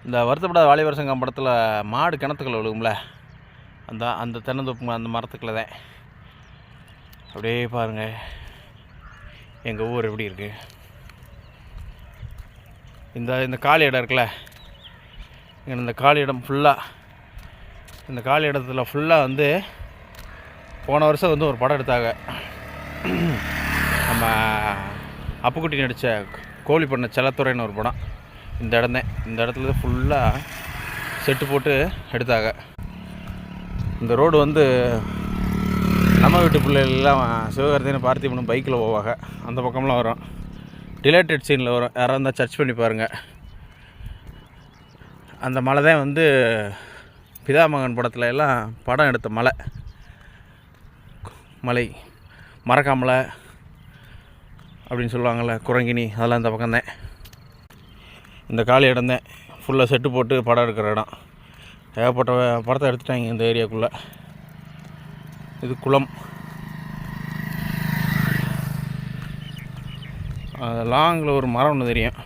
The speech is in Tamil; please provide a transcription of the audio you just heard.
இந்த வருத்தப்படாத வாலிபர் சங்கம் படத்தில் மாடு கிணத்துக்குள்ள விழுகும்ல, அந்த தென்னந்தோப்பு அந்த மரத்துக்குள்ள தான். அப்படியே பாருங்கள் எங்கள் ஊர் எப்படி இருக்குது. இந்த காலி இடம் இருக்குல்ல, இந்த காலி இடம் ஃபுல்லாக, இந்த காலி இடத்துல ஃபுல்லாக வந்து போன வருஷம் வந்து ஒரு படம் எடுத்தாங்க. நம்ம அப்புக்குட்டி நடித்த கோழி பண்ண செல்லத்துறைன்னு ஒரு படம். இந்த இடத்துல ஃபுல்லாக செட்டு போட்டு எடுத்தாங்க. இந்த ரோடு வந்து நம்ம வீட்டு பிள்ளைகள்லாம் சிவகார்த்திகேயன் பார்த்திபனும் பைக்கில் போவாங்க. அந்த பக்கம்லாம் வரும். டிலேட்டட் சீனில் வரும். யாராக இருந்தால் சர்ச் பண்ணி பாருங்கள். அந்த மலை தான் வந்து பிதாமகன் படத்தில் எல்லாம் படம் எடுத்த மலை மரக்காமலை அப்படின்னு சொல்லுவாங்கள்ல, குரங்கினி, அதெல்லாம் இந்த பக்கம்தான். இந்த காலி இடம் தான் ஃபுல்லாக செட்டு போட்டு படம் எடுக்கிற இடம். ஏகப்பட்ட படத்தை எடுத்துட்டாங்க இந்த ஏரியாக்குள்ளே. இது குளம். லாங்கில் ஒரு மரம் ஒன்று தெரியும்.